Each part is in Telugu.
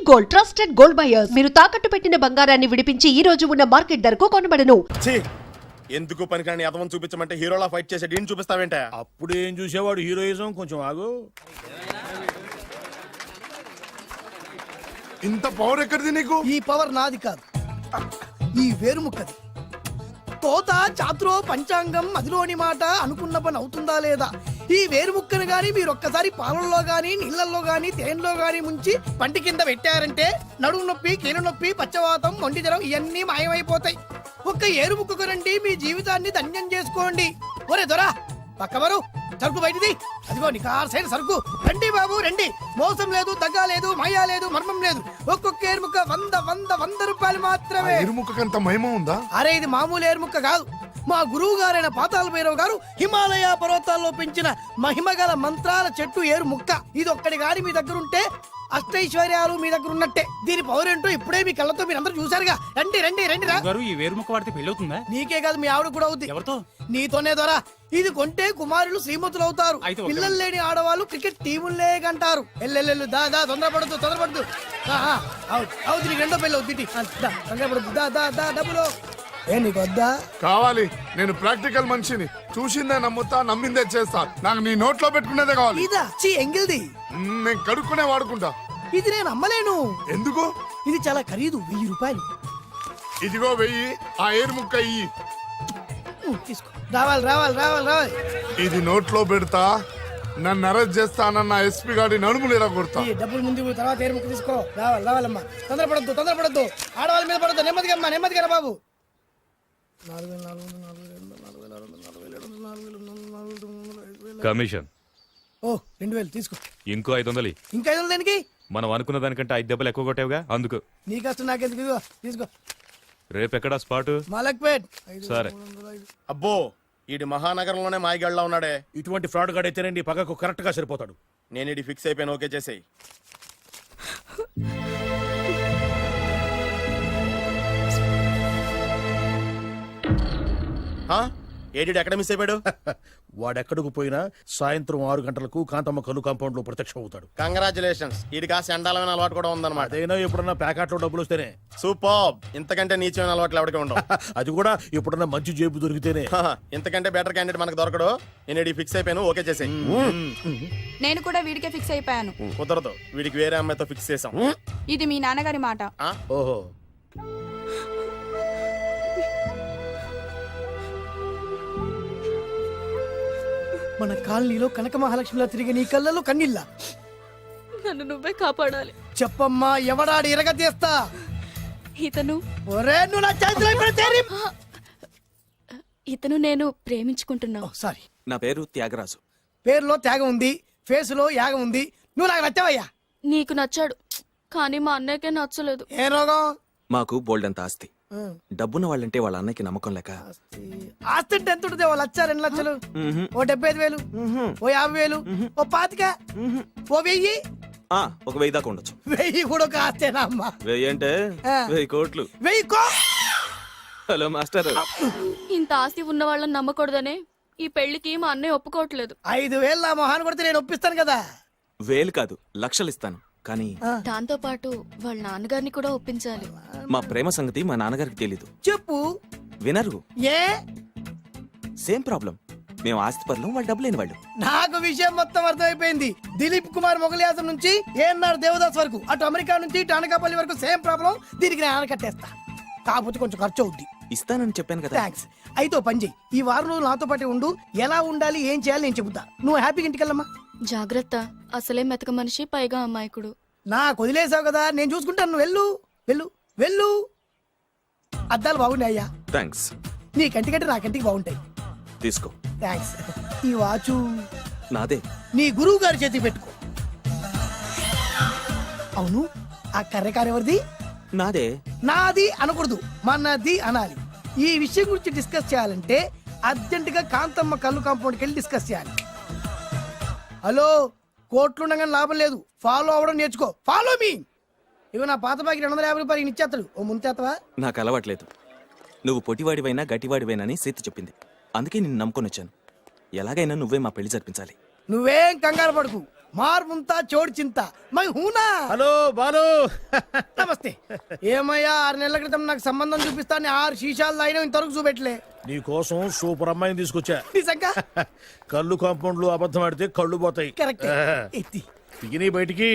Gold, trusted gold buyers. మీరు తాకట్టు పెట్టిన బంగారాన్ని విడిపించి ఈ రోజు ఉన్న మార్కెట్ ధరకు కొనబడను. ఎందుకు పనికిరాని అదవం చూపించమంటే హీరోలా ఫైట్ చేసే డీన్ చూపిస్తావేంటే? అప్పుడు ఏం చూసేవాడు హీరోయిజం. కొంచెం ఆగు. ఇంత పవర్ ఎక్కడిది నీకు? ఈ పవర్ నాది కాదు, ఈ వేరుముక్కది. తోత చాతురో పంచాంగం అదిలోని మాట అనుకున్న పని అవుతుందా లేదా? ఈ వేరుముక్కను గాని మీరు ఒక్కసారి పాలల్లో గాని నీళ్లలో గాని తేనెలో గాని ముంచి పంటి కింద పెట్టారంటే నడుము నొప్పి, కీలు నొప్పి, పచ్చవాతం, మొండి జ్వరం ఇవన్నీ మాయమైపోతాయి. ఒక్క ఏరుముక్కకు రండి, మీ జీవితాన్ని ధన్యం చేసుకోండి. ఒరే దొరా పక్కవరు, సరుకు బయటిది. అదిగో నికార్సైన సరుకు. రండి బాబు రండి, మోసం లేదు, దగ్గ లేదు, మాయా లేదు, మర్మం లేదు. ఒక్కొక్క ఏరుముక్క 100 రూపాయలు మాత్రమే. ఎరుముకంత మహిమ ఉందా? అరే ఇది మామూలు ఏరుముక్క కాదు, మా గురువు గారైన పాతాళ భైరవ్ గారు హిమాలయ పర్వతాల్లో పెంచిన మహిమగల మంత్రాల చెట్టు ఏరు ముక్క. ఇది ఒక్కడి గాని మీ దగ్గర ఉంటే అష్టైశ్వర్యాలు మీ దగ్గర ఉన్నట్టే. దీని పవర్ ఏంటో ఇప్పుడే మీ కళ్ళతో మీరు అందరూ చూసారుగా. రండి రండి రండి రా. ఈ వేరుముక్క వాడితే పెళ్లి అవుతుందా? నీకే కాదు, మీ ఆవిడ కూడా అవుద్ది. ఎవరితో? నీతోనే ద్వారా. ఇది కొంటే కుమారులు శ్రీమంతులు అవుతారు. పిల్లలు లేని ఆడవాళ్ళు క్రికెట్ టీములే కంటారు. ఎల్లెల్లు దా తొందరపడద్దు. అవుతుంది, నీకు రెండో పెళ్ళి అవుతుంది. తొందరపడద్దు, దా డబ్బులు నీకు వద్దా? కావాలి. నేను ప్రాక్టికల్ మనిషిని. చూసిందే నమ్ముతా, నమ్మిందే చేస్తా. నాకు నీ నోట్లో పెట్టుకునేదే కావాలి. ఇదా ఎంగిల్ది? నేను కడుక్కునే వాడుకుంటా. ఇది నేను అమ్మలేను. ఎందుకు? ఇది చాలా ఖరీదు, 1000 రూపాయలు. ఇదిగో 1000. ఆ ఏరు ముక్క ఇయ్యి. తీసుకో. రావాలి. ఇది నోట్లో పెడతా, నన్ను అరెస్ట్ చేస్తానన్న ఎస్పీ గారి నడుములు ఇలా కొడతా. డబ్బులు ముందు తర్వాత ఏరు ముక్క తీసుకో. రావాలమ్మా. తొందరపడద్దు. ఆడవాళ్ళ మీద పడద్దు. నెమ్మదిగా బాబు. 4,400 కమిషన్. ఓ 2,000 తీసుకో. ఇంకో 500. ఇంకా 500 దేనికి? మనం అనుకున్న దానికంటే 5 దెబ్బలు ఎక్కువ కొట్టావుగా, అందుకు. నీ కష్టం నాకెందుకు, తీసుకో. రేపెక్కడా స్పాటు? మలక్పేట్. సరే. అబ్బో, ఈడి మహానగరంలోనే మాయగాళ్ళ ఉన్నాడే. ఇటువంటి ఫ్రాడ్ గాడైతేనే పక్కకు కరెక్ట్ గా సరిపోతాడు. నేను ఇది ఫిక్స్ అయిపోయాను, ఓకే చేసేయి. ఏడి ఎక్కడ మిస్ అయిపోయాడు? వాడెక్కడికి పోయినా సాయంత్రం 6 గంటలకు కాంతమ్మ కలు కాంపౌండ్ లో ప్రత్యక్షం అవుతాడు. కంగ్రాచులేషన్స్. ఈడికి ఆ సెండాలమైన అలవాటు కూడా ఉందన్నమాట. అదైనా ఎప్పుడన్నా ప్యాకెట్ లో డబ్బులు వస్తేనే. సూపర్. ఇంతకంటే నీచమైన అలవాట్లు ఎవరికి ఉండవు. అది కూడా ఎప్పుడన్నా మంచి జేబు దొరికితేనే. ఇంతకంటే బెటర్ క్యాండిడేట్ మనకు దొరకడు. నేను ఇది ఫిక్స్ అయిపోయాను, ఓకే చేసేయి. నేను కూడా వీడికే ఫిక్స్ అయిపోయాను. కుదరదు, వీడికి వేరే అమ్మాయితో ఫిక్స్ చేసాం. ఇది మీ నాన్నగారి మాట. ఓహో. మన కాలనీలో కనక మహాలక్ష్మిలా తిరిగి నీ కళ్ళలో కన్నీళ్ళ. నన్ను నువ్వే కాపాడాలి. చెప్పమ్మా, ఎవడాడు ఎరగతీస్తా? ఇతను నేను ప్రేమించుకుంటున్నా. సారీ, నా పేరు త్యాగరాజు. పేరులో త్యాగం ఉంది, ఫేస్ లో యాగం ఉంది. నువ్వు నాకు నచ్చావయ్యా. నీకు నచ్చాడు, కానీ మా అన్నయ్యకే నచ్చలేదు. ఏ రోగం? మాకు బోల్డంత ఆస్తి. డబ్బున్న వాళ్ళంటే వాళ్ళ అన్నకి నమ్మకం లేక. ఆస్తి అంటే ఎంత ఉంటుంది? 1,00,000, 2 లక్షలు, ఓ 75,000, ఓ 50,000, ఓ 25,000, ఓ 1000. ఒక 1000 దాకా ఉండొచ్చు. 1000 కూడా ఒక ఆస్తేనా అమ్మా? 1000 అంటే 1000 కోట్లు. 1000 హలో మాస్టర్. ఇంత ఆస్తి ఉన్న వాళ్ళని నమ్మకూడదనే ఈ పెళ్లికి మా అన్నయ్య ఒప్పుకోవట్లేదు. 5,000 నా మొహాన్ని కొడితే నేను ఒప్పిస్తాను కదా. 1000 కాదు, లక్షలు ఇస్తాను. కానీ దాంతో పాటు వాళ్ళ నాన్నగారిని కూడా ఒప్పించాలి. మా ప్రేమ సంగతి మా నాన్నగారికి తెలీదు. చెప్పు. వినరు. ఏ? Same problem. మేము ఆస్తి పరులు, వాళ్ళు డబ్బు లేని వాళ్ళు. నాకు విషయం మొత్తం అర్థమైపోయింది. దిలీప్ కుమార్ మొగలియాసం నుంచి ఏఎన్ఆర్ దేవదాస్ వరకు, అటు అమెరికా నుంచి ఇటు అనకాపల్లి వరకు సేమ్ ప్రాబ్లం. దీనికి నేను ఆనకట్టేస్తా, కాకపోతే కొంచెం ఖర్చు అవుద్ది. ఇస్తానని చెప్పాను కదా. థ్యాంక్స్. అయితే పని చెయ్యి, ఈ వారం రోజులు నాతో పాటు ఉండు. ఎలా ఉండాలి, ఏం చేయాలి నేను చెబుతా. నువ్వు హ్యాపీగా ఇంటికెళ్ళమ్మా. జాగ్రత్త, అసలే మెతక మనిషి, పైగా అమాయకుడు. నాకు వదిలేసావు కదా, నేను చూసుకుంటాను. నువ్వు వెళ్ళు వెళ్ళు వెళ్ళు. అద్దాలు బాగున్నాయ్యా. థ్యాంక్స్. నీ కంటికంటే నా కంటికి బాగుంటాయి. తీసుకో. థ్యాంక్స్. ఈ వాచు నాదే. నీ గురువు గారి చేతికి పెట్టుకో. అవును, ఆ కర్రెకారు ఎవరిది? నాదే. నాది అనకూడదు, మనది అనాలి. ఈ విషయం గురించి డిస్కస్ చేయాలంటే అర్జెంటుగా కాంతమ్మ కళ్ళు కాంపౌండ్కి వెళ్ళి డిస్కస్ చేయాలి. హలో, కోట్లుండగా లాభం లేదు. ఫాలో అవ్వడం నేర్చుకో. Follow me. ఇవి నా పాత బాకి 250 రూపాయలు ఇచ్చేస్తాడు. ఓ ముంచేస్తావా? నాకు అలవాట్లేదు. నువ్వు పొట్టివాడివైనా గట్టివాడివైనా సీత చెప్పింది, అందుకే నిన్ను నమ్ముకొని వచ్చాను. ఎలాగైనా నువ్వే మా పెళ్లి జరిపించాలి. నువ్వేం కంగారు పడుకు. మార్ ముంతా చోడు చింత మై హూనా. హలో బాలు. నమస్తే. ఏమయ్యా 6 నెలల క్రితం నాకు సంబంధం చూపిస్తాను 6 శీషాలు తాగినా ఇంతవరకు చూపెట్టలే. నీ కోసం సూపర్ అమ్మాయిని తీసుకొచ్చా. నిజంగా కళ్ళు కాంపౌండ్ లో అబద్ధం ఆడితే కళ్ళు పోతాయి. కరెక్ట్. ఎత్తి తిగిని బయటికి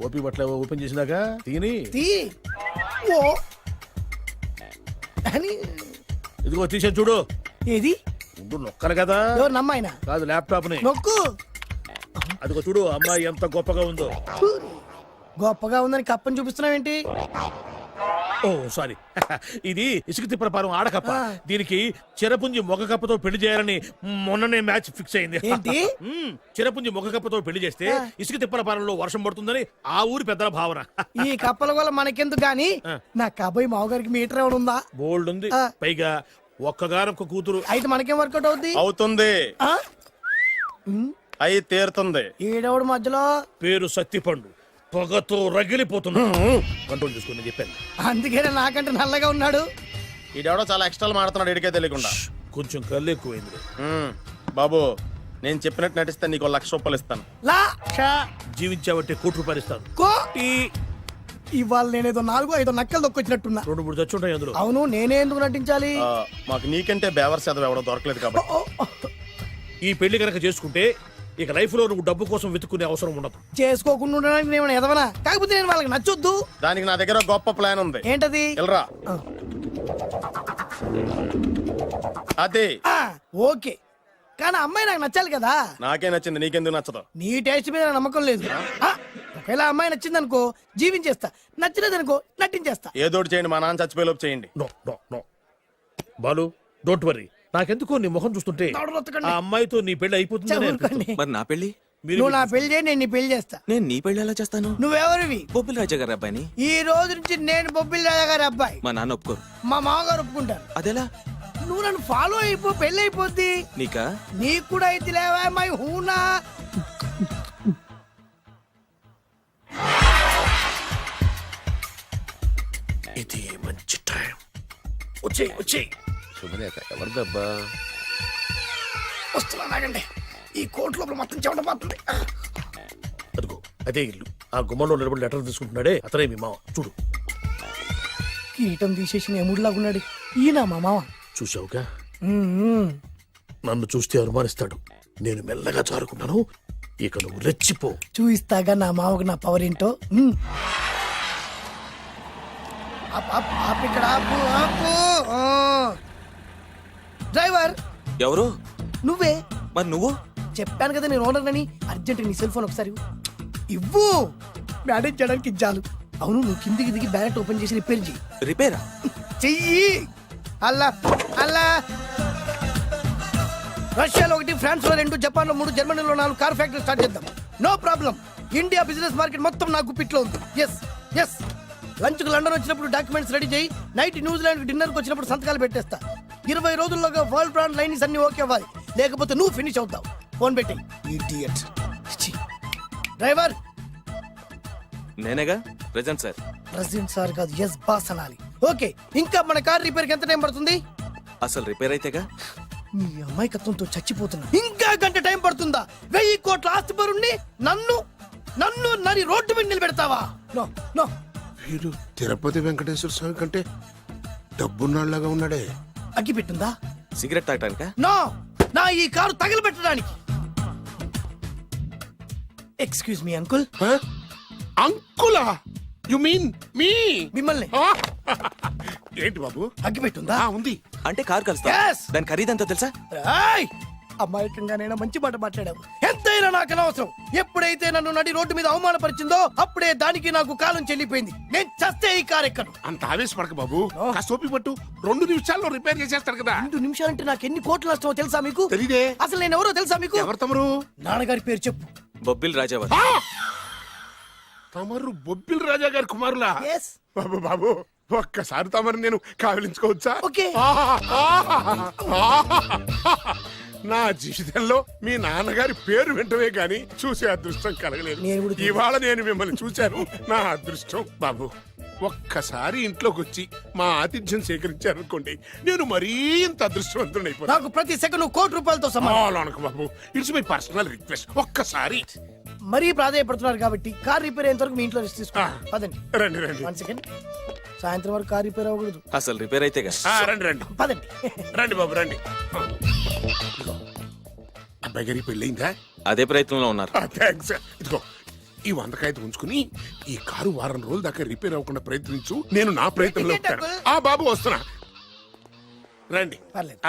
ఓపి బట్ల ఓపెన్ చేసినాక తిగిని తీ. ఓ అని ఇదిగో తీసే చూడు. ఏది ఉండు నొక్కలు కదా. ఎవరు నమ్మాయినా కాదు ల్యాప్టాప్ ని. నొక్కు. అదిగో చూడు అమ్మాయి ఎంత గొప్పగా ఉందో. గొప్పగా ఉందని కప్పని చూపిస్తున్నావేంటి? ఓ సారీ. ఇది ఇసుక తిప్పల పారం ఆడకప్ప. దీనికి చిరపుంజి మొగ కప్పతో పెళ్లి చేయాలని మొన్ననే మ్యాచ్ ఫిక్స్ అయింది. ఏంటి? చిరపుంజి మొగ కప్పతో పెళ్లి చేస్తే ఇసుక తిప్పల పారంలో వర్షం పడుతుందని ఆ ఊరి పెద్దల భావన. ఈ కప్పల వల్ల మనకెందుకు గాని నా కాబోయే మావగారికి మీటర్ ఎవడు ఉందా? బోల్డ్ ఉంది. పైగా ఒక్కగానొక్క కూతురు. అయితే మనకేం వర్కౌట్ అవుద్ది? అవుతుంది. ఆ? అయి తీరుతుంది. ఈడెవడు మధ్యలో? పేరు సత్తిపండు. పొగతో రగిలిపోతున్నా. కంట్రోల్ చూసుకుని చెప్పాను. అందుకేనే నాకంటే నల్లగా ఉన్నాడు. ఈడెవడో చాలా ఎక్స్ట్రాలు మాడుతున్నాడు ఇడికే తెలియకుండా. కొంచెం కళ్ళు ఎక్కువైంది. బాబు నేను చెప్పినట్టు నటిస్తే నీకు 1,00,000 రూపాయలు ఇస్తాను. లా జీవించావంటే ₹1,00,000 ఇస్తాను. కో ఇవాళ నేనేదో 4-5 నక్కలు దొక్కొచ్చినట్టున్నా. 2-3 చచ్చుంటాయి అందులో. అవును, నేనే ఎందుకు నటించాలి? మాకు నీకంటే బేవర్ చదువు ఎవడో దొరకలేదు కాబట్టి. ఈ పెళ్లి కనుక చేసుకుంటే ఇక లైఫ్ లో నువ్వు డబ్బు కోసం వెతుక్కునే అవసరం ఉండదు. చేసుకోకుండా ఉండడానికి నేను ఎదవనా? కాకపోతే నేను వాళ్ళకి నచ్చొద్దు. దానికి నా దగ్గర గొప్ప ప్లాన్ ఉంది. ఏంటది? వెళ్ళరా. అదే ఓకే, కానీ అమ్మాయి నాకు నచ్చాలి కదా. నాకే నచ్చింది, నీకెందుకు నచ్చదు? నీ టేస్ట్ మీద నాకు నమ్మకం లేదు. ఒకవేళ అమ్మాయి నచ్చింది అనుకో జీవించేస్తా, నచ్చలేదనుకో నటించేస్తా. ఏదోటి చేయండి, మా నాన్న చచ్చిపోయేలోపు చేయండి. No no no Balu, don't worry. నాకెందుకో నీ ముఖం చూస్తుంటే ఆ అమ్మాయితో నీ పెళ్లి అయిపోతుంది. ఊరుకోండి. మరి నా పెళ్లి? నువ్వు నా పెళ్లి చేయి, నేను నీ పెళ్లి చేస్తా. నేను నీ పెళ్లి ఎలా చేస్తాను? నువ్వెవరివి? బొబ్బిలి రాజా గారి అబ్బాయిని. ఈ రోజు నుంచి నేను బొబ్బిలి రాజా గారి అబ్బాయి. మా నాన్న ఒప్పుకోరు. మా మామగారు ఒప్పుకుంటారు. అదెలా? నువ్వు నన్ను ఫాలో అయిపో, పెళ్లి అయిపోద్ది. నీకా? నీకు కూడా అయితే లేవా మై హూనా. ఇది మంచి టైం. వచ్చేయ్ వచ్చేయ్. ఎవరిదబ్బా? వస్తున్నా నాగండి. ఈ కోట్ లోపల మొత్తం చెమట పోతుంది. అదిగో అదే ఇల్లు. ఆ గుమ్మంలో నిలబడి లెటర్ తీసుకుంటున్నాడే అతనే మీ మామ. చూడు. కీటం తీసేసిన ఎముడిలాగున్నాడు. ఈయన మా మామ. చూసావుగా, నన్ను చూస్తే అనుమానిస్తాడు. నేను మెల్లగా జారుకున్నాను. ఇక నువ్వు రెచ్చిపో. చూయిస్తాగా నా మామకు నా పవర్ ఏంటో. ఇక్కడ ఆపు, ఆపు. డ్రైవర్ ఎవరు? నువ్వే. మరి నువ్వు? చెప్పాను కదా నేను ఓనర్ అని. అర్జెంట్ నీ సెల్ ఫోన్ ఒకసారి ఇవ్వు. మేనేజ్ చేయడానికి ఇచ్చాను. అవును, నువ్వు కిందికి దిగి బ్యానెట్ ఓపెన్ చేసి రిపేర్ చెయ్యి. రిపేరా? చెయ్యి. అల్లా అల్లా. రష్యాలో 1, ఫ్రాన్స్ లో 2, జపాన్ లో 3, జర్మనీలో 4 కార్ ఫ్యాక్టరీ స్టార్ట్ చేద్దాం. No problem. India business market మొత్తం నా గుప్పిట్లో ఉంది. Yes yes. లంచ్ కు లండన్ వచ్చినప్పుడు డాక్యుమెంట్స్ రెడీ చేయి. నైట్ న్యూజిలాండ్ డిన్నర్ కి వచ్చినప్పుడు సంతకాలు పెట్టేస్తా. 20 రోజుల్లోగా వరల్డ్ బ్రాండ్ లైన్స్ అన్ని ఓకే అవ్వాలి, లేకపోతే నువ్వు ఫినిష్ అవుతావు. ఫోన్ పెట్టి. ఇడియట్. డ్రైవర్. నేనేగా ప్రెజెంట్ సార్. ప్రెసిడెంట్ సార్ కాదు, ఎస్ బాస్ అనాలి. ఓకే, ఇంకా మన కార్ రిపేర్ కి ఎంత టైం పడుతుంది? అసలు రిపేర్ అయితేగా. నీ అమాయకత్వంతో చచ్చిపోతున్నా. ఇంకా గంట టైం పడుతుందా? 1000 కోట్ల ఆస్తి పరుణ్ణి నన్ను నన్ను నరి రోడ్డు మీద నిలబెడతావా? No no. వీడు తిరుపతి వెంకటేశ్వర స్వామి కంటే డబ్బున్నాళ్ళగా ఉన్నాడే. అగ్గి పెట్టుందా? సిగరెట్ తాగటానికా? నో, నా ఈ కారు తగలబెట్టడానికి. Excuse me uncle. అంకులా? You mean me? మిమ్మల్ని. ఏంటి బాబు? అగ్గి పెట్టుందా? ఉంది. అంటే కార్ కలుస్తా. Yes. దాని ఖరీదంతా తెలుసా? ఏయ్! అమాయకంగానైనా మంచి మాట మాట్లాడావు. ఎంతైనా నాకు అనవసరం. ఎప్పుడైతే నన్ను నడి రోడ్డు మీద అవమానపరిచిందో అప్పుడే దానికి నాకు కాలం చెల్లిపోయింది. నేను చస్తే ఈ కారు ఎక్కను. అంత ఆవేశపడక బాబు. కాస్త ఓపిక పట్టు. 2 నిమిషాల్లో రిపేర్ చేసేస్తాడు కదా. 2 నిమిషాలంటే నాకు ఎన్ని కోట్లు నష్టమో తెలుసా మీకు? తెలీదే. అసలు నేను ఎవరో తెలుసా మీకు? ఎవరు తమరు? నాన్నగారి పేరు చెప్పు. బొబ్బిలి రాజావారు. తమరు బొబ్బిలి రాజా గారి కుమారులా? Yes. బాబు బాబు, ఒక్కసారి తమరు నేను కావలించుకోవచ్చా? ఓకే. నా జీవితంలో మీ నాన్నగారి పేరు వెంటనే గాని చూసే అదృష్టం కలగలేదు. నేను కూడా ఇవాళ నేను మిమ్మల్ని చూశాను. నా అదృష్టం. బాబు ఒక్కసారి ఇంట్లోకి వచ్చి మా ఆతిథ్యం సేకరించారనుకోండి నేను మరీ ఇంత అదృష్టవంతుడైపోతాను. నాకు ప్రతి సెకండ్ ₹1,00,00,000తో సమానం. బాబు ఇట్స్ మై పర్సనల్ రిక్వెస్ట్. ఒక్కసారి మరీ ప్రాధాయపడుతున్నారు కాబట్టి కార్ రిపేర్ అయ్యేంత వరకు మీ ఇంట్లో రెస్ట్ తీసుకోండి. ఆ. పదండి. రండి రండి 1 సెకండ్. సాయంత్రం వరకు కార్ రిపేర్ అవ్వకూడదు. అసలు రిపేర్ అయితే రండి రండి పదండి. రండి బాబు రండి. ఇదిగో, అబ్బాయి గారి పెళ్ళయిందా? అదే ప్రయత్నంలో ఉన్నారు. థ్యాంక్స్. ఇదిగో ఈ 100 కాగితం ఉంచుకుని ఈ కారు వారం రోజుల దాకా రిపేర్ అవ్వకుండా ప్రయత్నించు. నేను నా ప్రయత్నంలో ఉంటాను. ఆ బాబు వస్తున్నా. రండి. పర్లేదు.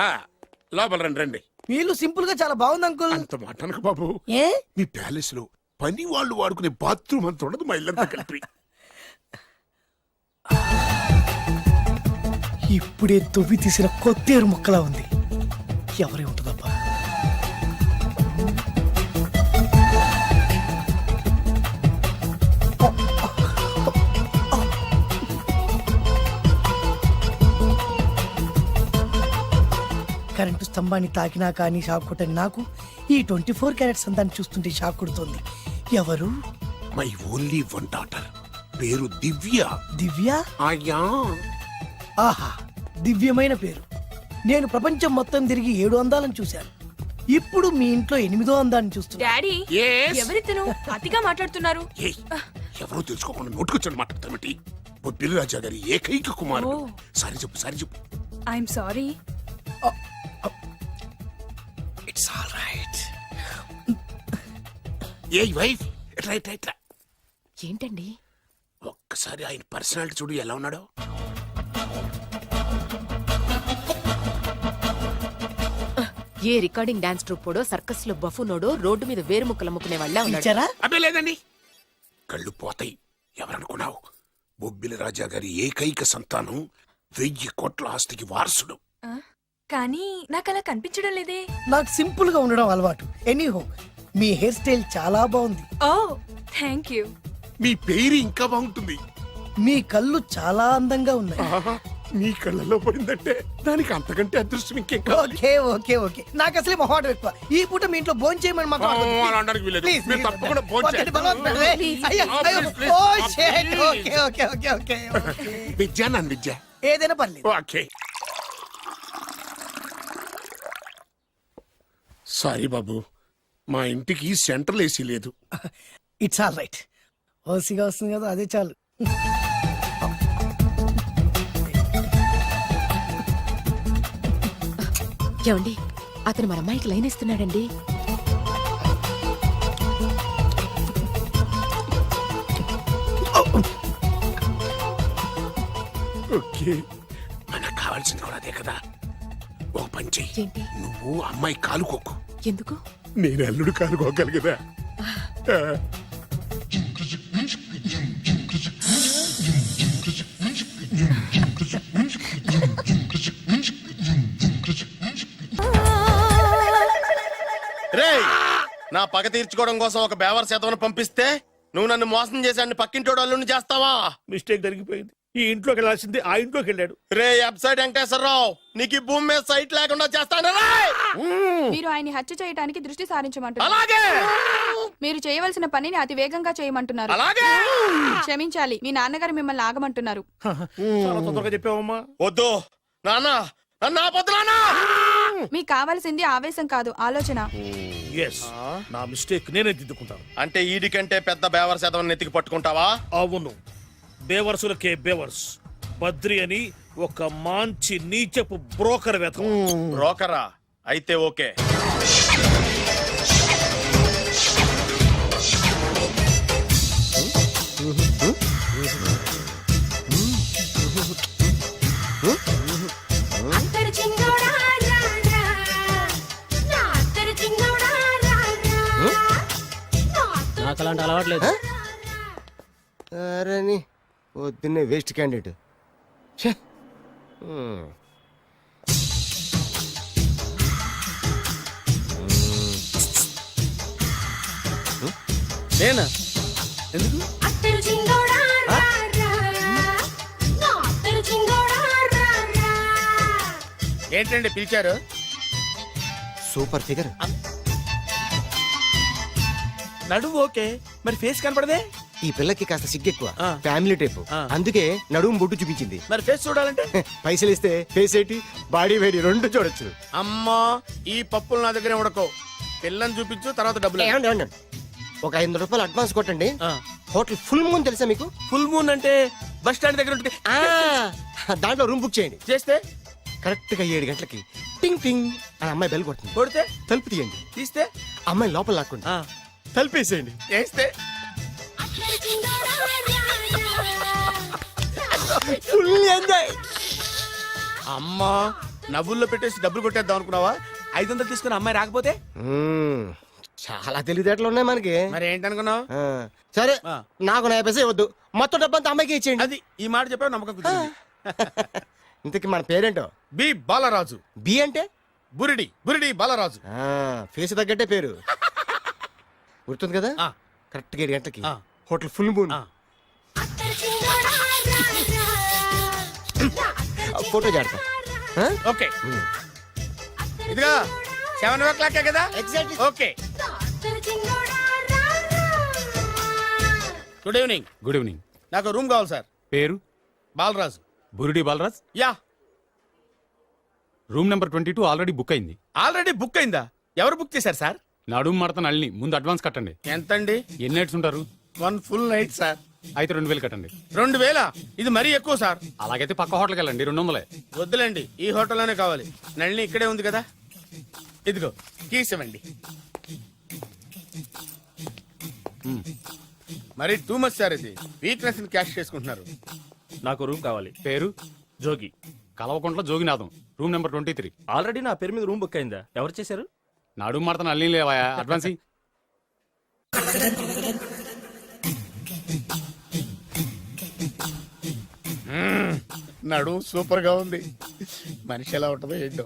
లోపల రండి రండి. మీ ఇల్లు సింపుల్ గా చాలా బాగుంది అంకుల్. అంత మాట అనకు బాబు. ఏ మీ ప్యాలెస్ లో పని వాళ్ళు వాడుకునే బాత్రూమ్ అంత ఉండదు మా ఇల్లంతా కలిపి. ఇప్పుడే తొవ్వి తీసిన కొత్తేరు ముక్కలా ఉంది. ఎవరే ఉంటుందబ్బా? కరెంటు స్తంభాన్ని తాకినా కానీ షాక్ కొట్టని నాకు ఈ 24 క్యారెట్స్ అందాన్ని చూస్తుంటే షాక్ కొడుతోంది. ఎవరు? మై ఓన్లీ వన్ డాటర్, పేరు దివ్య. దివ్య? అయ్యా ఆహా, దివ్యమైన పేరు. నేను ప్రపంచం మొత్తం తిరిగి 7 అందాలను చూశాను. ఇప్పుడు మీ ఇంట్లో 8వ అందాన్ని చూస్తున్నా. Daddy Yes? ఎవరితను అతిగా మాట్లాడుతున్నారు? ఏయ్, ఎవరో తెలుసుకోకుండా నోటుకొచ్చాను మాట్లాడతామటి. బొబ్బిలి రాజా గారి ఏకైక కుమారుడు. సారీ చెప్పు సారీ చెప్పు. I'm sorry. It's all right. A wife ఎట్లా ఎట్లా ఎట్లా ఏంటండి? ఒక్కసారి ఆయన పర్సనాలిటీ చూడు ఎలా ఉన్నాడో. ఏ రికార్డింగ్ డాన్స్ ట్రూపోడో సర్కస్ లో బఫునోడో రోడ్డు మీద వేరు ముక్కలు అమ్ముకునే వాళ్ళ ఉన్నాడు. ఇచ్చారా? అబ్బే లేదండి, కళ్ళు పోతాయి. ఎవరనుకున్నావు? బొబ్బిలి రాజా గారి ఏకైక సంతానం, 1000 కోట్ల ఆస్తికి వారసుడు. కానీ నాకు అలా కనిపించడం లేదే. నాకు సింపుల్ గా ఉండడం అలవాటు. ఎనీహో, మీ హెయిర్ స్టైల్ చాలా బాగుంది. ఓ థ్యాంక్ యూ. మీ పేరు ఇంకా బాగుంటుంది. మీ కళ్ళు చాలా అందంగా ఉన్నాయి. ఆహా, నీ కళ్ళలో పడిందంటే దానికి అంతకంటే అదృష్టం ఇంకేం కావాలి? Okay okay okay. నాకు అసలే మొహాటం ఎక్కువ. ఈ పూట మీ ఇంట్లో భోజనం చేయమని మాత్రం అనవద్దు. అలా అనడానికి వీలేదు. Please, మీరు please. తప్పకుండా భోజనం వద్దండి, చేయండి. బలవంతం పెట్టవే. అయ్యో, అయ్యో. Please, please. Oh, shit. Please. Okay okay okay okay okay. Vidya నన్ను విద్య. ఏదైనా పర్లేదు. ఓకే. సారీ బాబు, మా ఇంటికి సెంట్రల్ ఏసీ లేదు. It's all right. ఓసిగా వస్తుంది కదా, అదే చాలు. ఏమండి, అతను మన అమ్మాయికి లైన్ ఇస్తున్నాడండి. ఓకే, మనకు కావాల్సింది కూడా అదే కదా. ఒక పని చెయ్యి. ఏంటి? నువ్వు అమ్మాయి కాలుకోకు, ఎందుకు? నేను అల్లుడు కాలుకోగలి కదా. రేయ్, నా పగ తీర్చుకోవడం కోసం ఒక బేవర్ శాతం పంపిస్తే నువ్వు నన్ను మోసం చేశాన్ని పక్కింటోడు అల్లుని చేస్తావా? మిస్టేక్ జరిగిపోయింది. ఈ ఇంట్లోకి వెళ్ళాల్సింది ఆ ఇంట్లోకి వెళ్ళాడు. రే వెబ్సైట్ వెంకటేశ్వరరావు, నీకు ఈ భూమి మీద సైట్ లేకుండా చేస్తాను. మీరు ఆయన్ని హత్య చేయడానికి దృష్టి సారించమంటున్నారు. అలాగే మీరు చేయవలసిన పనిని అతి వేగంగా చేయమంటున్నారు. అలాగే. క్షమించాలి, మీ నాన్నగారు మిమ్మల్ని ఆగమంటున్నారు. చాలా తొందరగా చెప్పావమ్మా. వద్దు నాన్న, నన్ను ఆపొద్దు నాన్న. మీకు కావాల్సింది ఆవేశం కాదు, ఆలోచన. ఎస్, నా మిస్టేక్ నేనే దిద్దుకుంటాను. అంటే ఈడి కంటే పెద్ద బేవర్ శాతం నెత్తికి పట్టుకుంటావా? అవును, బేవర్సులకే బేవర్స్. బద్రి అని ఒక మంచి నీచపు బ్రోకర్ వేతం. బ్రోకరా? అయితే ఓకే. నాకు అలాంటి అలవాట్లేదు. అరే నీ పొద్దున్నే వేస్ట్ క్యాండిడేట్. నేనా? ఎందుకు? ఏంటండి పిలిచారు? Super figure. నడువు ఓకే, మరి ఫేస్ కనపడదే. ఈ పిల్లకి కాస్త సిగ్గెక్కువ ఆ. ఫ్యామిలీ టైప్ ఆ. అందుకే నడుము బొట్టు చూపించింది. మరి ఫేస్ చూడాలంటే పైసలు ఇస్తే ఫేస్ ఏంటి బాడీ వేడి రెండు చూడొచ్చు. అమ్మా ఈ పప్పులు నా దగ్గర ఉడకో. పిల్లని చూపించు, తర్వాత డబ్బులు. ఏమండి, ఏమండి? ఒక 500 రూపాయలు అడ్వాన్స్ కొట్టండి. ఆ. హోటల్ ఫుల్ మూన్ తెలుసా మీకు? ఫుల్ మూన్ అంటే బస్ స్టాండ్ దగ్గర ఉంటుంది. ఆ, దాంట్లో రూమ్ బుక్ చేయండి. చేస్తే కరెక్ట్ గా 7 గంటలకి టింగ్ టింగ్ అని అమ్మాయి బెల్ కొడుతుంది. కొడితే తలుపు తీయండి. తీస్తే అమ్మాయి లోపల లాక్కోండి. ఆ, తలుపేసేయండి. చేస్తే ఫుల్ ఎంజాయ్. అమ్మా నవ్వుల్లో పెట్టేసి డబ్బులు కొట్టేద్దాం అనుకున్నావా? 500 తీసుకుని అమ్మాయి రాకపోతే చాలా తెలివితేటలు ఉన్నాయి మనకి. మరి ఏంటనుకున్నావు? ఆ, సరే ఆ. నాకు 50 పైసే వద్దు, మొత్తం డబ్బంతా అమ్మాయికి ఇచ్చేయండి. అది ఈ మాట చెప్పావు, నమ్మకం కుదిరింది. ఇంతకి మన పేరేంటో? బి బాలరాజు. బి అంటే బురిడి బురిడి బాలరాజు. ఫేస్ తగ్గట్టే పేరు. గుర్తుంది కదా? ఆ. కరెక్ట్ గా 7 గంటలకి ఆ. Hotel full moon. ఆ. ఫోటో జాడతా. ఓకే ఇదిగా 7:00 కదా? Exactly. Okay. Good evening. Good evening. నాకు రూమ్ కావాలి సార్. పేరు? Balaraju. Burudi Balaraj. Yeah. Room number 22 already book అయింది. ఆల్రెడీ బుక్ అయిందా? ఎవరు బుక్ చేశారు సార్? నడుము మడత నల్లిని ముందు అడ్వాన్స్ కట్టండి. ఎంతండి? ఎన్ని నైట్స్ ఉంటారు? 1 ఫుల్ నైట్ సార్. అయితే 2000 కట్టండి. 2000? ఇది మరీ ఎక్కువ సార్. అలాగైతే పక్క హోటల్కి వెళ్ళండి, 200. వద్దులేండి, ఈ హోటల్లోనే కావాలి. నళిని ఇక్కడే ఉంది కదా. ఇదిగో కీస్ ఇవ్వండి. మరి టూ మచ్ సార్, ఇది వీక్నెస్ క్యాష్ చేసుకుంటున్నారు. నాకు రూమ్ కావాలి. పేరు? Jogi. Kalvakuntla Joginatham. Room number 23. Already నా పేరు మీద రూమ్ బుక్ అయిందా? ఎవరు చేశారు? నడుము మడత నల్లిని లేవా, అడ్వాన్స్ ఇయ్యి. నడు సూపర్ గా ఉంది. మనిషి ఎలా ఉంటుందో ఏంటో.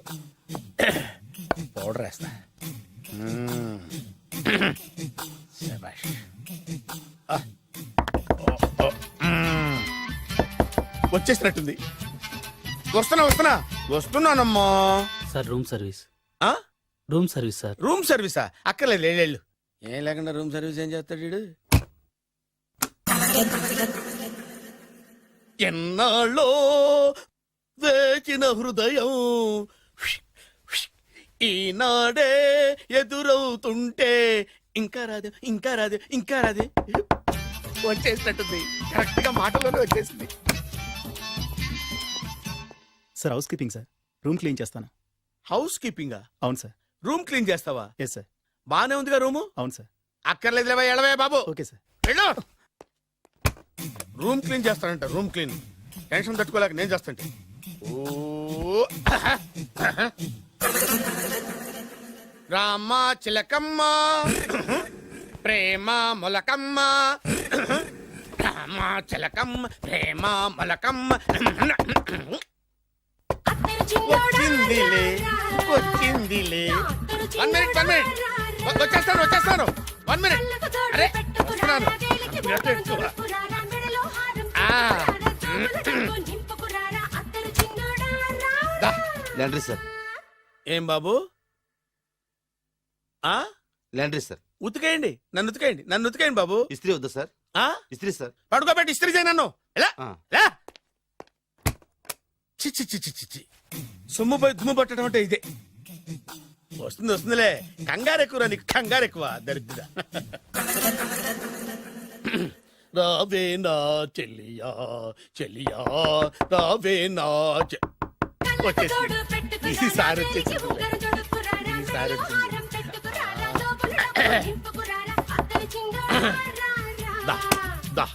పౌడర్ వేస్తా. శభాష్. ఆ. ఓ, ఓ. వచ్చేసినట్టుంది. వస్తున్నానమ్మా. Sir room service. ఆ? Room service sir. రూమ్ సర్వీసా? అక్కర్లేదు, లేళ్ళు. ఏం లేకుండా రూమ్ సర్వీస్ ఏం చేస్తాడు వీడు? ఎన్నాళ్ళో వేచిన హృదయం ఈనాడే ఎదురవుతుంటే ఇంకా రాదు, ఇంకా రాదు, ఇంకా రాదు. వచ్చేసినట్టుంది. కరెక్ట్ గా మాటలోనే వచ్చేసింది. Sir housekeeping sir. Room clean చేస్తాను. హౌస్ కీపింగా? అవును సార్. రూమ్ క్లీన్ చేస్తావా? Yes sir. బానే ఉందిగా రూము. అవును సార్. అక్కర్లేదు, ఎడవే బాబు. Okay sir. వెళ్ళు. రూమ్ క్లీన్ చేస్తానంట. రూమ్ క్లీన్ టెన్షన్ తట్టుకోలేక నేను చేస్తాంటే. ఓ రామ చిలకమ్మ ప్రేమ మొలకమ్మ, రామ చిలకమ్మ ప్రేమ మొలకమ్మ. వచ్చిందిలే వచ్చిందిలే. 1 మినిట్ 1 మినిట్. వచ్చేస్తాను 1 మినిట్. అరే వస్తున్నాను. Laundry sir. ఏం బాబు? ఆ లాండ్రీ సార్. ఉతికేయండి, నన్ను ఉతికేయండి బాబు. ఇస్త్రీ వద్దా సార్? ఆ ఇస్త్రీ సార్. పడుకోబెట్టి ఇస్త్రీ చేయి నన్ను. ఎలా ఆ. ఎలా? చి చి చి చి చి చి. సొమ్ము పోయి దుమ్ము పట్టడం అంటే ఇదే. వస్తుందిలే. కంగారు ఎక్కువ, నీకు కంగారు ఎక్కువ. దరిద్ర. రావే నా చెల్లియా చెల్లియా రావే నా వచ్చేసింది. ఈసారి వచ్చేసింది. ఈసారి వచ్చింది. దా దా.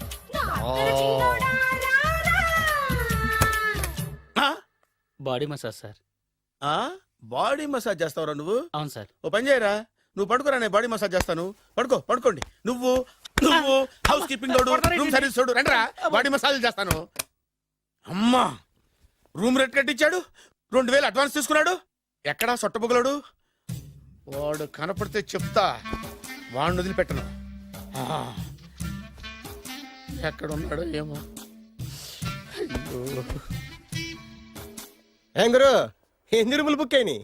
Body massage sir. Body massage చేస్తావురా నువ్వు? అవును సార్. ఓ పని చేయరా, నువ్వు పడుకోరా, నేను బాడీ మసాజ్ చేస్తాను. పడుకోండి. నువ్వు హౌస్ కీపింగ్ తోడు, రూమ్ సర్వీస్ తోడు, రండిరా, బాడీ మసాజ్ చేస్తాను. అమ్మా రూమ్ రేట్ కట్టించాడు, 2000 అడ్వాన్స్ తీసుకున్నాడు. ఎక్కడా సొట్టబుగలాడు? వాడు కనపడితే చెప్తా, వాడిని వదిలిపెట్టను. ఎక్కడ ఉన్నాడో ఏమో. ఏం గురు, ఎన్ని రూములు బుక్ అయినాయి?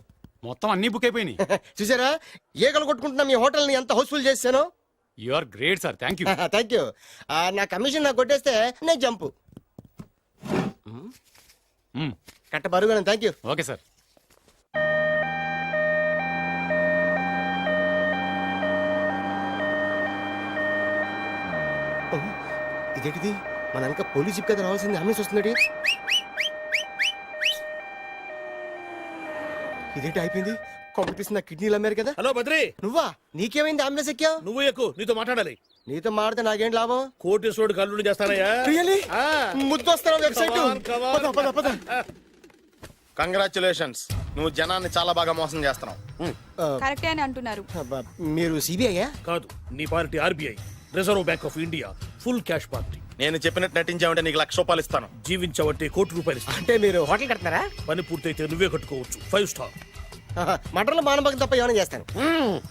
మొత్తం అన్ని బుక్ అయిపోయినాయి. చూసారా, ఈగలు కొట్టుకుంటున్నా మీ హోటల్ని ఎంత హౌస్ఫుల్ చేశాను. You are great sir, thank you. Thank you. నా కమిషన్ నాకు కొట్టేస్తే నేను జంపు. కట్ట బరుగా. Thank you. Okay sir. ఇదేంటిది? మన వెనక పోలీస్ జిప్ కదా రావాల్సింది, అంబులెన్స్ వస్తుంది. ఇదేంటి అయిపోయింది? కాంపిటీషన్ నా కిడ్నీలు అమ్మారు కదా. హలో బద్రి, నువ్వా? నీకేమైంది? అంబులెన్స్ ఎక్కావు? నువ్వు ఎక్కువ, నీతో మాట్లాడాలి. నీతో మాడితే నాకేం లాభం? కోటేశ్వరుడు కల్లుడు చేస్తానయ్యా. రియల్లీ? ఆ. ముద్దు వస్తారా website? Come on, come on. Congratulations, నువ్వు జనాన్ని చాలా బాగా మోసం చేస్తున్నావు. కరెక్టే అని అంటున్నారు. మీరు సిబిఐయా? కాదు, నీ party RBI, reserve bank of India, full cash party. నేను చెప్పినట్టు నటించావంటే నీకు ₹1,00,000 ఇస్తాను. జీవించవంటే ₹1,00,00,000 ఇస్తాను. అంటే మీరు హోటల్ కడతారా? పని పూర్తయితే నువ్వే కట్టుకోవచ్చు, 5 స్టార్. మటన్లో మానభంగం తప్ప ఏమైనా చేస్తాను.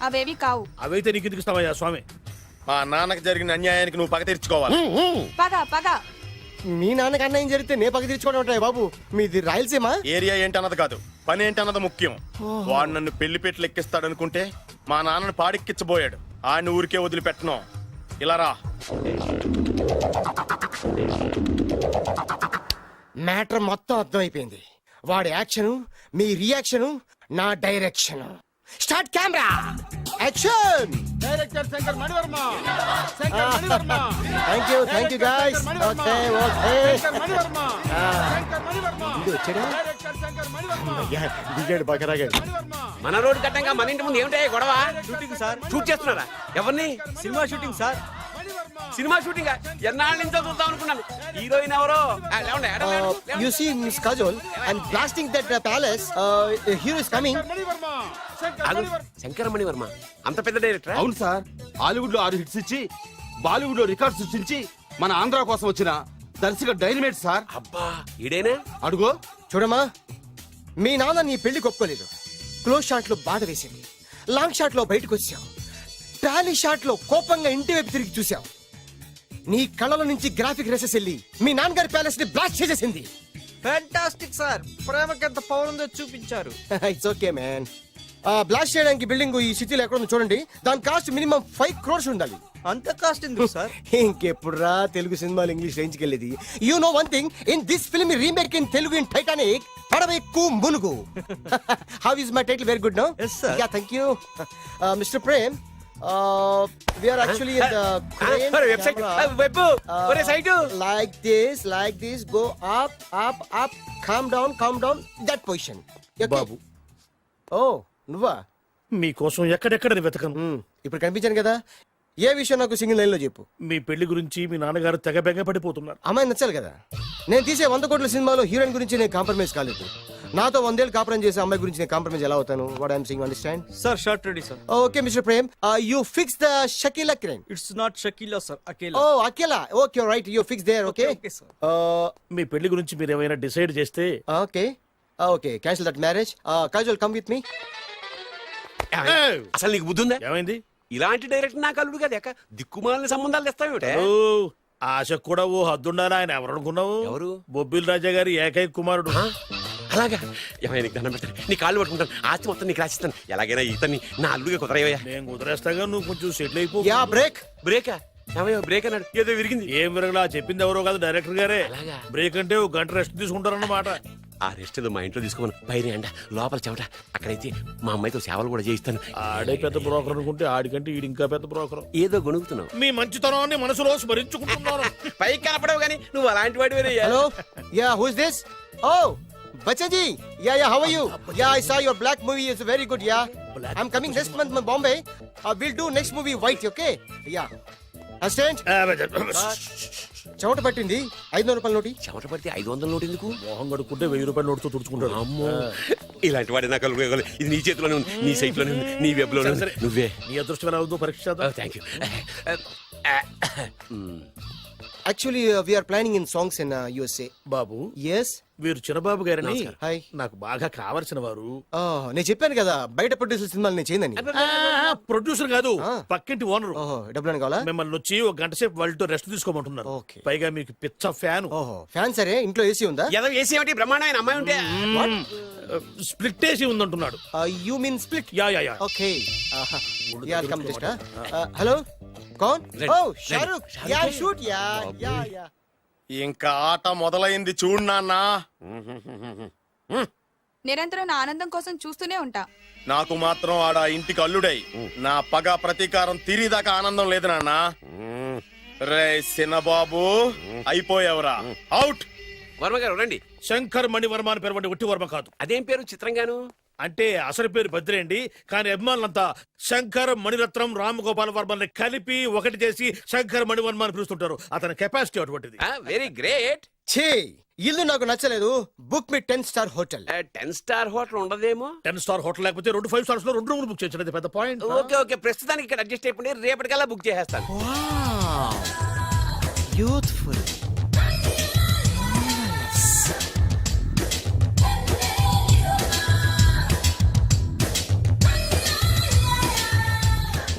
అవేవి కావు. అవైతే నీకు ఎందుకు ఇస్తావయ్యా స్వామి? మా నాన్నకి జరిగిన అన్యాయానికి నువ్వు పగ తీర్చుకోవాలి. పగ పగ. మీ నాన్నకి అన్యాయం జరిగితే నే పక్క తీర్చుకోవడం ఉంటాయి బాబు. మీది రాయలసీమ. ఏరియా ఏంటన్నది కాదు, పని ఏంటన్నది ముఖ్యం. వాడు నన్ను పెళ్లి పెట్లు ఎక్కిస్తాడనుకుంటే మా నాన్నను పాడెక్కించబోయాడు. ఆడిని ఊరికే వదిలిపెట్టను. ఇలా రా. మ్యాటర్ మొత్తం అర్థమైపోయింది. వాడి యాక్షన్, మీ రియాక్షన్, నా direction. Start camera, action. Director Shankar Mani Varma. Thank you guys. Okay okay. దిగాడు బాగా రాగాడు. మన రోడ్ కట్టంగా మన ఇంటి ముందు ఏమిటాయి గొడవ? Shooting sir. షూట్ చేస్తున్నారా? ఎవరిని? Cinema shooting sir. Cinema shooting ఎన్నాళ్ళ నుంచో చూద్దాం అనుకున్నాను. హీరోయిన్ ఎవరో? You see Miss Kajol, I'm blasting that palace. Hero is coming. Shankaramani Varma అంత పెద్ద డైరెక్టర్? అవును సార్, హాలీవుడ్ లో 6 హిట్స్ ఇచ్చి బాలీవుడ్ లో రికార్డ్ సృష్టించి మన ఆంధ్ర కోసం వచ్చిన దర్శక డైనమేట్ సార్. అబ్బా ఈడేనా? అడుగో. చూడమ్మా, మీ నాన్న నీ పెళ్లి ఒప్పుకోలేదు. క్లోజ్ షాట్ లో బాధ వేసింది, లాంగ్ షాట్ లో బయటకు వచ్చావు, టాలీ షాట్ లో కోపంగా ఇంటి వైపు తిరిగి చూసావు. నీ కళ్ళల నుంచి గ్రాఫిక్ రెసెస్ వెళ్ళి మీ నాన్నగారి ప్యాలెస్ ని బ్లాస్ట్ చేసేసింది. ఫ్యాంటాస్టిక్ సార్, ప్రేమకి ఎంత పవర్ ఉందో చూపించారు. It's okay man. బ్లాస్ట్ చేయడానికి బిల్డింగ్ ఈ సిటీలో ఎక్కడ ఉందో చూడండి. దాని కాస్ట్ మినిమం 5 crores ఉండాలి. అంత కాస్ట్ ఎందుకు సార్? ఇంకెప్పుడు రా తెలుగు సినిమాలు ఇంగ్లీష్ రేంజ్కి వెళ్ళేది. You know one thing, in this film remake in Telugu in Titanic, పడవెక్కు మునుగు. How is my title? Very good no. Yes, sir. Yeah thank you. Mister Prem, we are actually in the crane website camera. Web ఒరే site like this go up calm down that position. Okay? బాబు, oh నువ్వా? మీకోసం ఎక్కడెక్కడ వెతకను. ఇప్పుడు కనిపించాను కదా. ఏ విషయం నాకు సింగిల్ లైన్ లో చెప్పు. మీ పెళ్లి గురించి మీ నాన్నగారు తెగ బెంగ పడిపోతున్నారు. అమ్మాయి నచ్చాలి కదా. నేను తీసే 100 కోట్ల సినిమాలో హీరోయిన్ గురించి నేను కాంప్రమైజ్ కాలేదు. నాతో 100 ఏళ్ళు కాపురం చేసే అమ్మాయి గురించి నేను కాంప్రమైజ్ ఎలా అవుతాను? What I'm saying, understand? Sir shot ready sir. Okay mister Prem, you fix the Shakeela crime. It's not Shakeela sir, Akela. Oh Akela. Okay right, you fix there. Okay Okay, sir. మీ పెళ్లి గురించి మీరు ఏమైనా డిసైడ్ చేస్తే okay cancel that marriage. Kajal come with me. అసలు నీకు బుద్ధి ఉందా? ఏమైంది? ఇలాంటి డైరెక్టర్ నాకు అల్లుడు కదా, ఎక్క దిక్కుమాలని సంబంధాలు తెస్తావేమిటే? ఓ, ఆశకు కూడా ఓ హద్దుండాలి. ఆయన ఎవరు అనుకున్నావు? ఎవరు? బొబ్బిల్ రాజా గారి ఏకైక కుమారుడు. అలాగా? ఏమైనా నీకు దండం పెడతాను, నీ కాళ్ళు పట్టుకుంటాను, ఆస్తి మొత్తం నీకు రాసిస్తాను. ఎలాగైనా ఇతన్ని నా అల్లుడిగా కుదరయ్యా. నేను కుదిరేస్తాగా, నువ్వు కొంచెం సెటిల్ అయిపో. Yeah break. బ్రేకా? ఏమయ్యా బ్రేక్ అన్నాడు, ఏదో విరిగింది. ఏం విరగలా, చెప్పింది ఎవరో కాదు, డైరెక్టర్ గారే. అలాగా? బ్రేక్ అంటే ఒక గంట రెస్ట్ తీసుకుంటారన్నమాట. ఆ రెస్ట్ ఏదో మా ఇంట్లో తీసుకోమని, పైన అండ లోపల చెమట. అక్కడైతే మా అమ్మాయితో సేవలు కూడా చేయిస్తాను. ఆడే పెద్ద బ్రోకర్ అనుకుంటే ఆడికంటే ఈడు ఇంకా పెద్ద బ్రోకర్. ఏదో గొణుగుతున్నావు. మీ మంచితనాన్ని మనసులో స్మరించుకుంటున్నాను. పైకి కనపడవు కానీ నువ్వు అలాంటి వాడి. Hello, yeah who is this? Oh Bachchan ji, yeah how are you? Yeah I saw your black movie is very good. Yeah I am coming next month in Bombay. We'll do next movie white, okay? Yeah. Assistant, చెమట పట్టింది. 500 రూపాయల నోటి. చెమట పడితే 500 నోటు ఎందుకు? మోహం కడుక్కుంటే 1000 రూపాయల నోటుతో తుడుచుకుంటాడు. అమ్మో, ఇలాంటి వాడి నాకు అల్లుడు. ఇది నీ చేతిలోనే ఉంది, నీ సైట్ లోనే ఉంది, నీ వెబ్ లోనే ఉంది. నువ్వే. నీ అదృష్టం ఎలా అవుతుందో పరీక్ష చేద్దాం. Thank you. Actually, we are planning in songs in USA. Babu, Yes. వీరు చిన్నబాబు గారని హాయ్. నాకు బాగా కావలసిన వారు. నేను చెప్పాను కదా బయట ప్రొడ్యూసర్ సినిమాలు నేను చేయనని. ప్రొడ్యూసర్ కాదు, పక్కింటి ఓనరు. ఓహో, డబ్బులు కావాలా? మిమ్మల్ని వచ్చి ఒక గంట సేపు వాళ్ళతో రెస్ట్ తీసుకోమంటున్నారు. Okay. పైగా మీకు పిచ్చ ఫ్యాన్. ఓహో, ఫ్యాన్ సరే. ఇంట్లో ఏసీ ఉందా? ఏదో ఏసీ ఏమిటి, బ్రహ్మాండమైన అమ్మాయి ఉంటే. స్ప్లిట్ ఏసీ ఉందంటున్నాడు. You mean split? Yeah yeah yeah. Okay. Yeah come just. Hello कौन ओह शाहरुख या शूट या ఇంకా ఆట మొదలైంది చూడు నాన్న. నిరంతరం నా ఆనందం కోసం చూస్తూనే ఉంటా. నాకు మాత్రం ఆడ ఇంటికి అల్లుడై నా పగ ప్రతీకారం తీరిదాకా ఆనందం లేదు నాన్న. రే సినబాబు అయిపోయావురా, అవుట్. వర్మ గారు రండి. శంకర్ మణివర్మ అని పేరు ఒట్టి వర్మ కాదు. అదేం పేరు చిత్రంగాను? అంటే అసలు పేరు భద్రేండి, కానీ అభిమానులంతా శంకర్ మణిరత్నం రామగోపాల్ వర్మని కలిపి ఒకటి చేసి శంకర్ మణివర్మ అని పిలుస్తుంటారు. అతని కెపాసిటీ అటువంటిది. Very great. ఛీ ఇల్లు నాకు నచ్చలేదు. బుక్ మీ 10 స్టార్ హోటల్. 10 స్టార్ హోటల్ ఉండదేమో. 10 స్టార్ హోటల్ లేకపోతే 2 5 స్టార్స్ లో 2 రూములు బుక్ చేయొచ్చు. అది పెద్ద పాయింట్. ఓకే ఓకే, ప్రస్తుతానికి ఇక్కడ అడ్జస్ట్ అయిపోయి రేపటికల్లా బుక్ చేసేస్తాను. యూత్ఫుల్.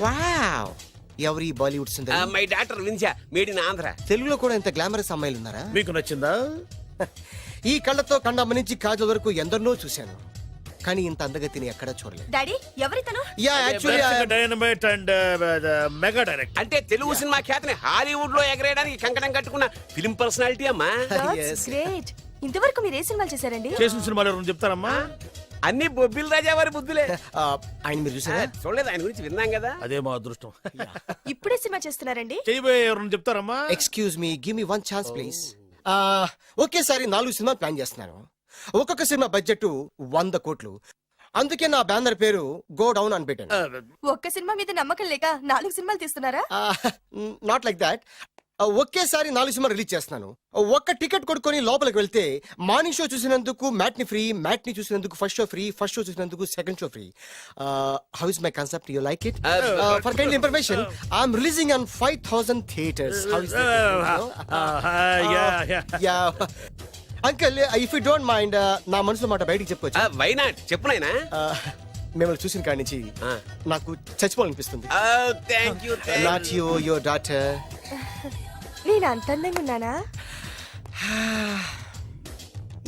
వావ్, ఎవరి బాలీవుడ్ సుందరి? మై డాక్టర్ విన్సా, మేడ్ ఇన్ ఆంధ్ర. తెలుగులో కూడా ఇంత గ్లామరస్ అమ్మాయిలు ఉన్నారా? మీకు నచ్చిందా? ఈ కళ్ళతో కండమ్మ నుంచి కాజల్ వరకు ఎందరినో చూశాను, కానీ ఇంత అందగతిని ఎక్కడా చూడలేదు. డాడీ ఎవరితను? Yeah actually dynamite and mega direct. అంటే తెలుగు సినిమా ఖ్యాతిని హాలీవుడ్ లో ఎగరేయడానికి కంకణం కట్టుకున్న ఫిలిం పర్సనాలిటీ అమ్మా. గ్రేట్. ఇంతవరకు మీరు ఏ సినిమాలు చేశారండి? చేసిన సినిమాలు ఎవరు చెప్తారమ్మా? అన్ని బొబ్బిల్ రాజా వారి బుద్ధులే. ఆయన మీరు చూసారా? చూడలేదు, ఆయన గురించి విన్నాం కదా. అదే మా అదృష్టం. ఇప్పుడే సినిమా చేస్తున్నారండి? చేయబోయే ఎవరు చెప్తారమ్మా? Excuse me, give me 1 chance please. ఒకేసారి 4 సినిమాలు ప్లాన్ చేస్తున్నాను. ఒక్కొక్క సినిమా బడ్జెట్ 100 కోట్లు. అందుకే నా బ్యానర్ పేరు గో డౌన్ అని పెట్టాను. ఒక్క సినిమా మీద నమ్మకం లేక 4 సినిమాలు తీస్తున్నారా? Not like that. ఒకేసారి 4 సినిమా రిలీజ్ చేస్తున్నాను. ఒక్క టికెట్ కొనుక్కొని లోపలికి వెళ్తే మార్నింగ్ షో చూసినందుకు మ్యాట్ని ఫ్రీ, మ్యాట్ని చూసినందుకు first show free, first show చూసినందుకు second show free. How is my concept? You like it? For kind information, I'm releasing on 5000 theatres. How is uncle, if you don't mind, నా మనసులో మాట బయటికి చెప్పుకోవచ్చు? వై నాట్, చెప్పు నాయనా. మిమ్మల్ని చూసిన కాడి నుంచి నాకు చచ్చిపోవాలనిపిస్తుంది. Thank you. Not you, your daughter. నేను అంత అందంగా ఉన్నానా?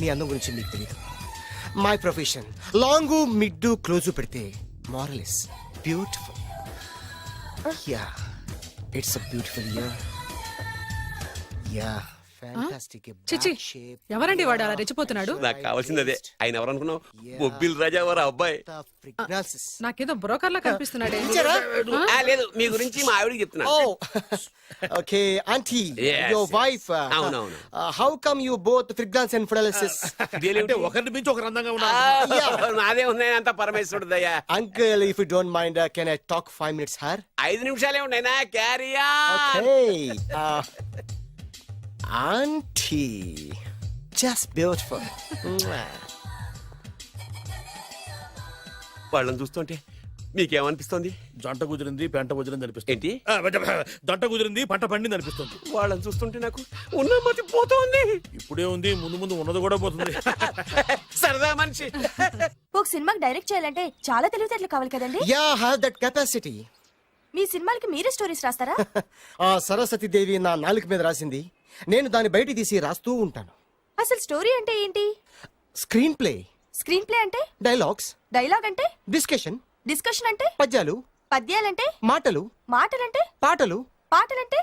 మీ అందం గురించి మీకు తెలియదు. My profession long mid close పెడితే moral is beautiful. Yeah, it's a beautiful year. Yeah, fantastic. చిచి, ఎవరండి వాడు అలా రెచ్చిపోతున్నాడు? నాకు కావాల్సింది అదే. ఆయన ఎవరనుకున్నావు? బొబ్బిల్ రాజా వారు అబ్బాయి. నాకేదో బ్రోకర్ లా కనిపిస్తున్నాడే. లేదు, మీ గురించి మా ఆవిడకి చెప్తున్నా. Okay aunty, Yes, your wife. అవునవును. How come you both fragrance and fidelities? అంటే ఒకరిని మించి ఒకరు అందంగా ఉన్నారు. నాదే ఉన్నాయి అంత పరమేశ్వరుడు దయ్యా. Uncle, if you don't mind, can I talk 5 minutes sir? 5 నిమిషాలే ఉన్నాయినా, carry okay. Aunty, just beautiful. వాళ్ళని చూస్తుంటే మీకేమనిపిస్తుంది? జంట కుదిరింది, పెంట కుదిరింది అనిపిస్తుంది. ఏంటి? జంట కుదిరింది, పంట పండింది అనిపిస్తుంది. వాళ్ళని చూస్తుంటే నాకు ఉన్న మతి పోతోంది. ఇప్పుడే ఉంది, ముందు ముందు ఉన్నది కూడా పోతుంది. సరదా మనిషి. ఒక సినిమాకి డైరెక్ట్ చేయాలంటే చాలా తెలివితేటలు కావాలి కదండి? Yeah, have that capacity. మీ సినిమాలకి మీరే స్టోరీస్ రాస్తారా? ఆ సరస్వతి దేవి నా నాలుక మీద రాసింది, నేను దాన్ని బయట తీసి రాస్తూ ఉంటాను. అసలు స్టోరీ అంటే ఏంటి? Screen play. స్క్రీన్ ప్లే అంటే? డైలాగ్స్. డైలాగ్ అంటే? డిస్కషన్. డిస్కషన్ అంటే? పద్యాలు. పద్యాలంటే? మాటలు. మాటలంటే? పాటలు. పాటలంటే?